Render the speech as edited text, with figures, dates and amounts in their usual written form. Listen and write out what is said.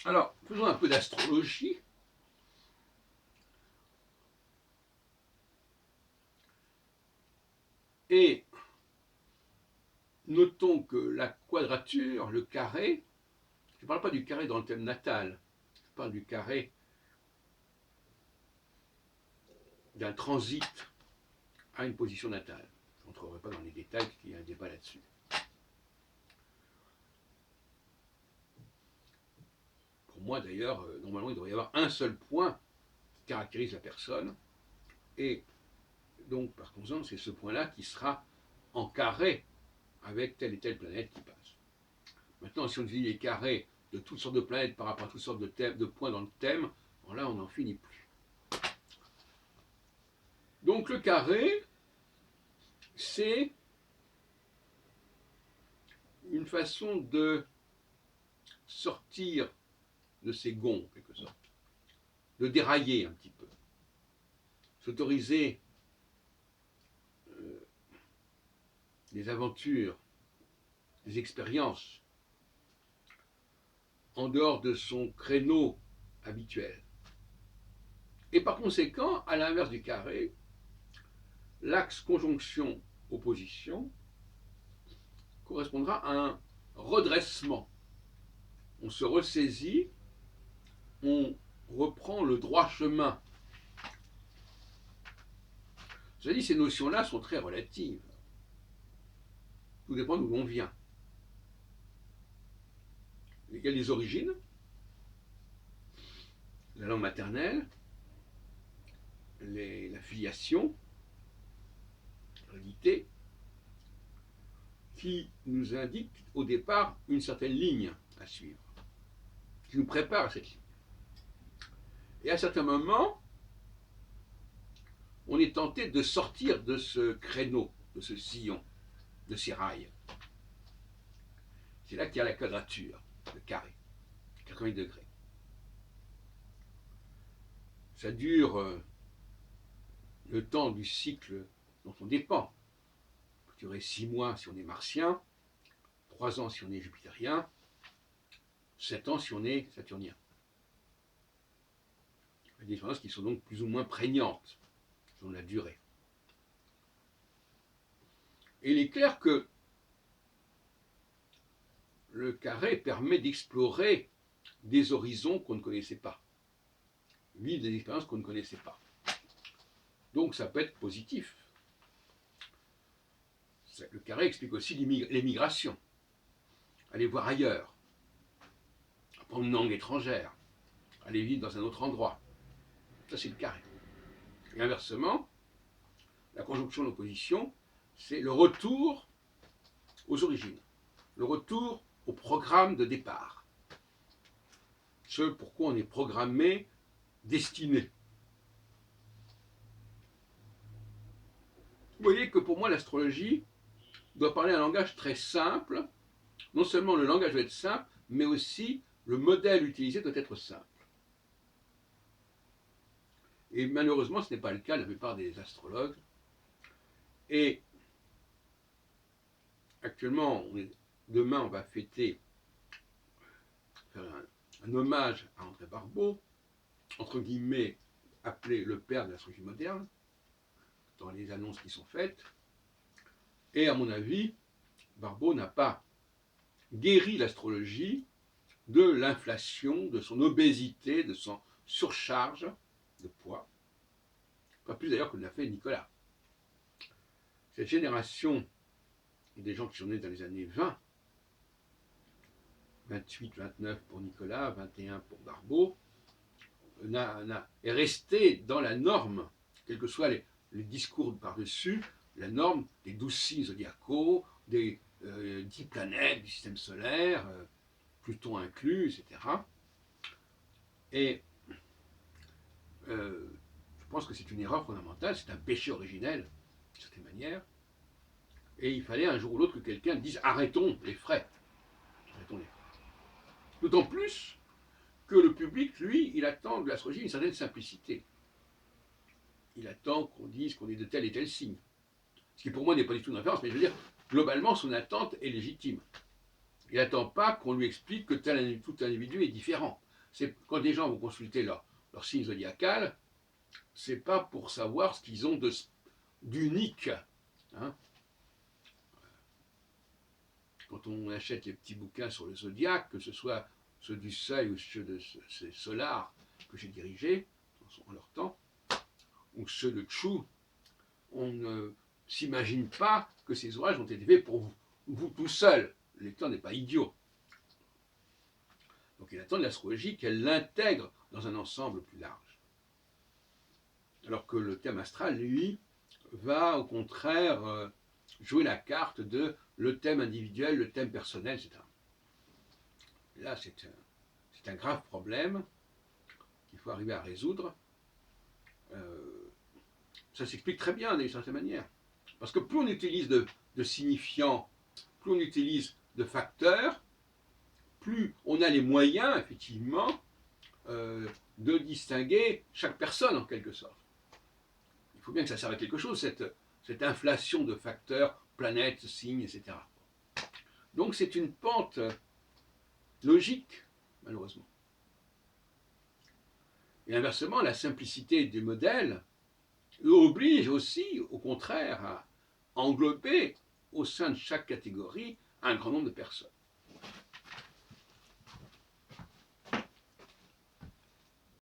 Alors, faisons un peu d'astrologie. Et notons que la quadrature, le carré, je ne parle pas du carré dans le thème natal, je parle du carré d'un transit à une position natale. Je n'entrerai pas dans les détails, parce qu'il y a un débat là-dessus. Pour moi, d'ailleurs, normalement, il devrait y avoir un seul point qui caractérise la personne, et donc, par conséquent, c'est ce point-là qui sera en carré avec telle et telle planète qui passe. Maintenant, si on dit les carrés de toutes sortes de planètes par rapport à toutes sortes de points dans le thème, bon là, on n'en finit plus. Donc, le carré, c'est une façon de sortir de ses gonds, en quelque sorte, de dérailler un petit peu, s'autoriser des aventures, des expériences en dehors de son créneau habituel. Et par conséquent, à l'inverse du carré, l'axe conjonction-opposition correspondra à un redressement. On se ressaisit, on reprend le droit chemin. Cela dit, ces notions-là sont très relatives. Tout dépend d'où l'on vient. Il y a les origines, la langue maternelle, la filiation, l'hérédité, qui nous indique au départ une certaine ligne à suivre, qui nous prépare à cette ligne. Et à certains moments, on est tenté de sortir de ce créneau, de ce sillon, de ces rails. C'est là qu'il y a la quadrature, le carré, 80 degrés. Ça dure le temps du cycle dont on dépend. Ça peut durer 6 mois si on est martien, 3 ans si on est jupitérien, 7 ans si on est saturnien. Des différences qui sont donc plus ou moins prégnantes selon la durée. Et il est clair que le carré permet d'explorer des horizons qu'on ne connaissait pas, vivre des expériences qu'on ne connaissait pas. Donc ça peut être positif. Le carré explique aussi l'émigration, aller voir ailleurs, apprendre une langue étrangère, aller vivre dans un autre endroit. Ça c'est le carré. Et inversement, la conjonction d'opposition, c'est le retour aux origines, le retour au programme de départ. Ce pourquoi on est programmé, destiné. Vous voyez que pour moi, l'astrologie doit parler un langage très simple. Non seulement le langage doit être simple, mais aussi le modèle utilisé doit être simple. Et malheureusement, ce n'est pas le cas de la plupart des astrologues. Et actuellement, demain, on va fêter, faire un hommage à André Barbeau, entre guillemets, appelé le père de l'astrologie moderne, dans les annonces qui sont faites. Et à mon avis, Barbeau n'a pas guéri l'astrologie de l'inflation, de son obésité, de son surcharge de poids. Pas plus d'ailleurs que l'a fait Nicolas. Cette génération des gens qui sont nés dans les années 20, 28, 29 pour Nicolas, 21 pour Barbeau, est resté dans la norme, quels que soient les discours par-dessus, la norme des 12 signes zodiacaux, des 10 planètes du système solaire, Pluton inclus, etc. Et je pense que c'est une erreur fondamentale, c'est un péché originel, d'une certaine manière. Et il fallait un jour ou l'autre que quelqu'un dise arrêtons les frais. Arrêtons les frais. D'autant plus que le public, lui, il attend de l'astrologie une certaine simplicité. Il attend qu'on dise qu'on est de tel et tel signe. Ce qui pour moi n'est pas du tout une référence, mais je veux dire, globalement, son attente est légitime. Il n'attend pas qu'on lui explique que tout individu est différent. Quand les gens vont consulter leur signe zodiacal, c'est pas pour savoir ce qu'ils ont d'unique. Hein. Quand on achète les petits bouquins sur le zodiaque, que ce soit ceux du Seuil ou ceux de Solar que j'ai dirigés en leur temps, ou ceux de Chou, on ne s'imagine pas que ces ouvrages ont été faits pour vous tout seul. Le lecteur n'est pas idiot. Donc il attend de l'astrologie qu'elle l'intègre dans un ensemble plus large. Alors que le thème astral, lui, va au contraire jouer la carte de le thème individuel, le thème personnel, etc. Et là, c'est un grave problème qu'il faut arriver à résoudre. Ça s'explique très bien d'une certaine manière. Parce que plus on utilise de signifiants, plus on utilise de facteurs, plus on a les moyens, effectivement, de distinguer chaque personne, en quelque sorte. Il faut bien que ça serve à quelque chose, cette inflation de facteurs, planètes, signes, etc. Donc c'est une pente logique, malheureusement. Et inversement, la simplicité du modèle oblige aussi, au contraire, à englober au sein de chaque catégorie un grand nombre de personnes.